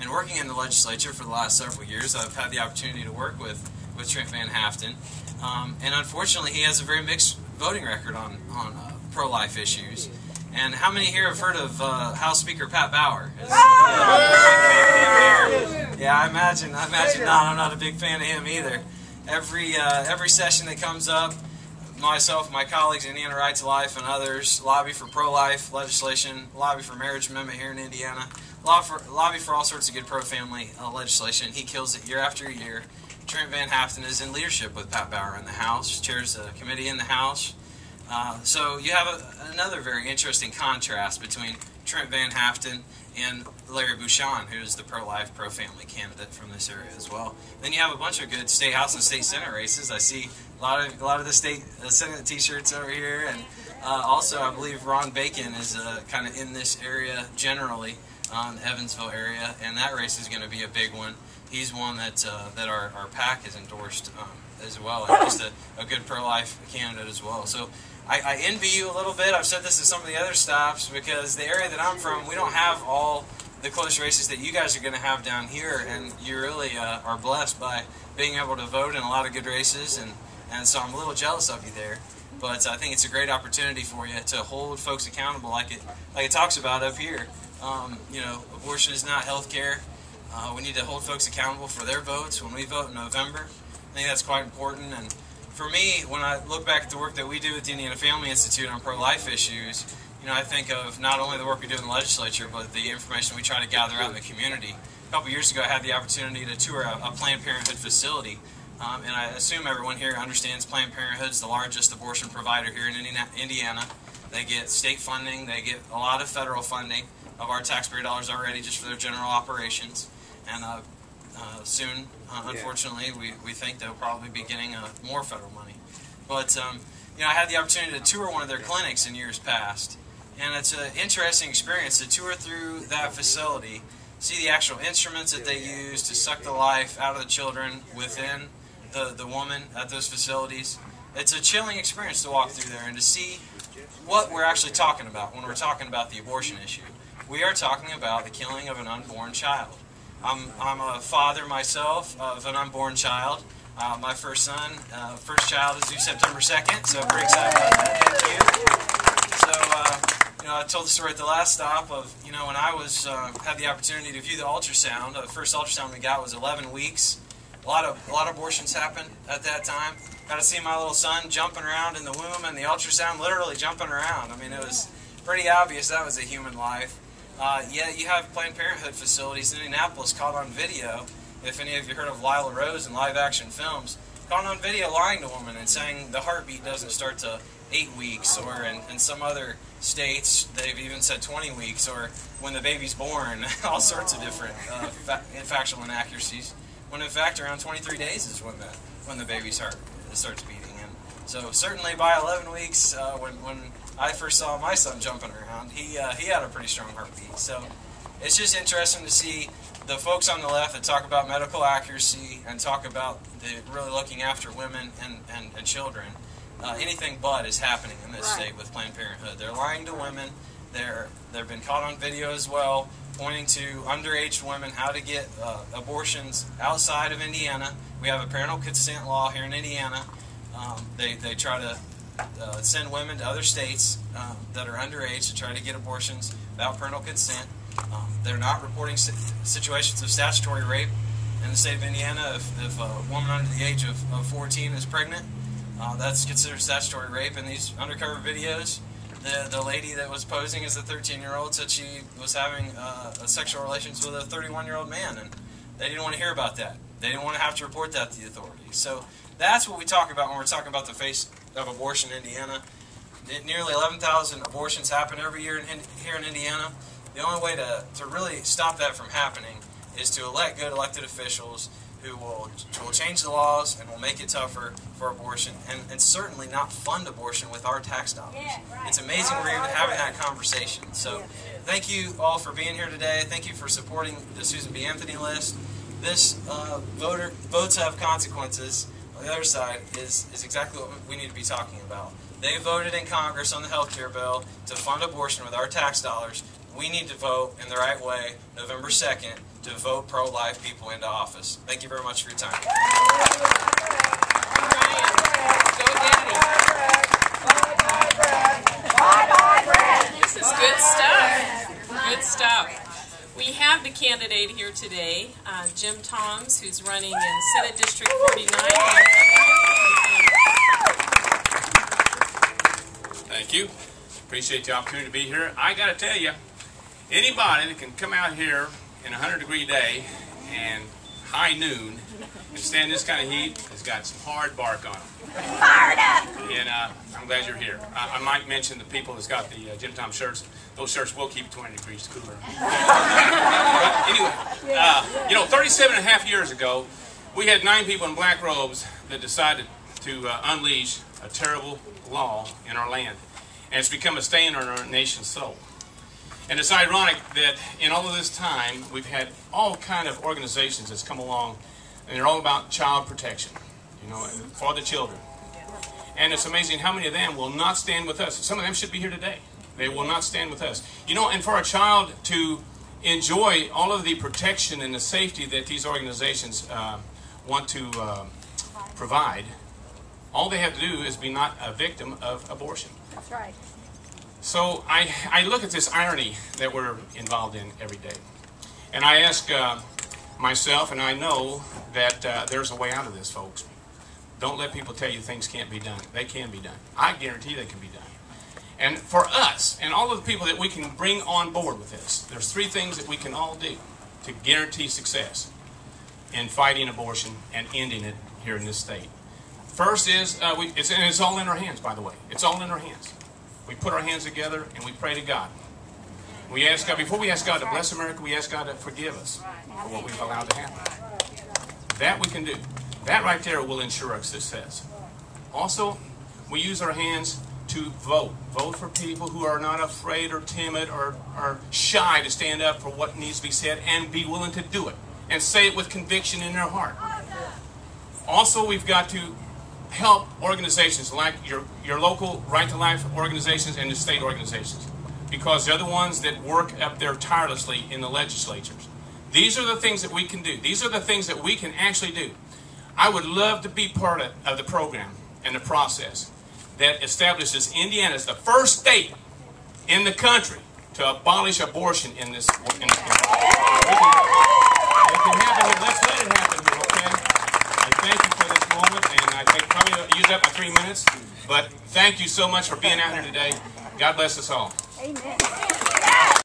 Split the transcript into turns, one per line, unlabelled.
And working in the legislature for the last several years, I've had the opportunity to work with Trent Van Haften. And unfortunately, he has a very mixed voting record on pro-life issues. And how many here have heard of House Speaker Pat Bauer? Yeah, I imagine not. I'm not a big fan of him either. Every session that comes up, myself, my colleagues, Indiana Right to Life, and others lobby for pro-life legislation, lobby for marriage amendment here in Indiana, lobby for all sorts of good pro-family legislation. He kills it year after year. Trent Van Haften is in leadership with Pat Bauer in the House, chairs a committee in the House. So you have another very interesting contrast between Trent Van Haften and Larry Bouchon, who is the pro-life, pro-family candidate from this area as well. Then you have a bunch of good state House and state Senate races. I see a lot of the state Senate T-shirts over here, and also I believe Ron Bacon is kind of in this area generally, Evansville area, and that race is going to be a big one. He's one that our PAC has endorsed as well, and just a good pro-life candidate as well. So I envy you a little bit. I've said this to some of the other stops, because the area that I'm from, we don't have all the close races that you guys are going to have down here, and you really are blessed by being able to vote in a lot of good races, and so I'm a little jealous of you there. But I think it's a great opportunity for you to hold folks accountable like it talks about up here. You know, abortion is not health care. We need to hold folks accountable for their votes when we vote in November. I think that's quite important. And for me, when I look back at the work that we do at the Indiana Family Institute on pro-life issues, you know, I think of not only the work we do in the legislature, but the information we try to gather out in the community. A couple years ago, I had the opportunity to tour a Planned Parenthood facility, and I assume everyone here understands Planned Parenthood is the largest abortion provider here in Indiana. They get state funding, they get a lot of federal funding of our taxpayer dollars already just for their general operations, and soon, unfortunately, we think they'll probably be getting more federal money. But you know, I had the opportunity to tour one of their clinics in years past, and it's an interesting experience to tour through that facility, see the actual instruments that they use to suck the life out of the children within the woman at those facilities. It's a chilling experience to walk through there and to see what we're actually talking about when we're talking about the abortion issue. We are talking about the killing of an unborn child. I'm a father myself of an unborn child. My first child is due September 2nd, so I'm pretty excited about that. Thank you. So, you know, I told the story at the last stop of, you know, when I had the opportunity to view the ultrasound. The first ultrasound we got was 11 weeks. A lot of abortions happened at that time. Got to see my little son jumping around in the womb and the ultrasound, literally jumping around. I mean, it was pretty obvious that was a human life. Yet you have Planned Parenthood facilities in Indianapolis caught on video. If any of you heard of Lila Rose in live-action films, caught on video lying to women and saying the heartbeat doesn't start to 8 weeks, or in some other states they've even said 20 weeks, or when the baby's born, all sorts of different factual inaccuracies, when in fact around 23 days is when the baby's heart starts beating. And so certainly by 11 weeks, when I first saw my son jumping around, he had a pretty strong heartbeat. So it's just interesting to see the folks on the left that talk about medical accuracy and talk about really looking after women and children. Anything but is happening in this state with Planned Parenthood. They're lying to women. They've been caught on video as well, pointing to underage women how to get abortions outside of Indiana. We have a parental consent law here in Indiana. They try to send women to other states that are underage to try to get abortions without parental consent. They're not reporting situations of statutory rape in the state of Indiana. If a woman under the age of 14 is pregnant, that's considered statutory rape. In these undercover videos, the lady that was posing as a 13-year-old said she was having sexual relations with a 31-year-old man, and they didn't want to hear about that. They didn't want to have to report that to the authorities. So that's what we talk about when we're talking about the face of abortion in Indiana. Nearly 11,000 abortions happen every year here in Indiana. The only way to really stop that from happening is to elect good elected officials who will change the laws and will make it tougher for abortion, and certainly not fund abortion with our tax dollars. It's amazing we're even having that conversation. So thank you all for being here today. Thank you for supporting the Susan B. Anthony list. This votes have consequences. On the other side is exactly what we need to be talking about. They voted in Congress on the health care bill to fund abortion with our tax dollars. We need to vote in the right way November 2nd to vote pro-life people into office. Thank you very much for your time.
This is good stuff. Good stuff. We have the candidate here today, Jim Tongs, who's running in Senate District 49.
Thank you. Appreciate the opportunity to be here. I got to tell you, anybody that can come out here in a 100-degree day and high noon and stand this kind of heat has got some hard bark on them. And I'm glad you're here. I might mention the people that's got the Jim Tom shirts. Those shirts will keep 20 degrees cooler. But anyway, you know, 37 and a half years ago, we had 9 people in black robes that decided to unleash a terrible law in our land. And it's become a stain on our nation's soul. And it's ironic that in all of this time, we've had all kind of organizations that's come along, and they're all about child protection, you know, for the children. And it's amazing how many of them will not stand with us. Some of them should be here today. They will not stand with us. You know, and for a child to enjoy all of the protection and the safety that these organizations want to provide, all they have to do is be not a victim of abortion.
That's right.
So I look at this irony that we're involved in every day. And I ask myself, and I know that there's a way out of this, folks. Don't let people tell you things can't be done. They can be done. I guarantee they can be done. And for us, and all of the people that we can bring on board with this, there's 3 things that we can all do to guarantee success in fighting abortion and ending it here in this state. First is, it's all in our hands, by the way. It's all in our hands. We put our hands together and we pray to God. We ask God, before we ask God to bless America, we ask God to forgive us for what we've allowed to happen. That we can do. That right there will ensure our success. Also, we use our hands to vote. Vote for people who are not afraid or timid or shy to stand up for what needs to be said and be willing to do it and say it with conviction in their heart. Also, we've got to help organizations like your local Right to Life organizations and the state organizations, because they're the ones that work up there tirelessly in the legislatures. These are the things that we can do. These are the things that we can actually do. I would love to be part of the program and the process that establishes Indiana as the first state in the country to abolish abortion in this country. It can happen here. Let's let it happen here, okay? I thank you for this moment, and I think probably use up my 3 minutes, but thank you so much for being out here today. God bless us all.
Amen.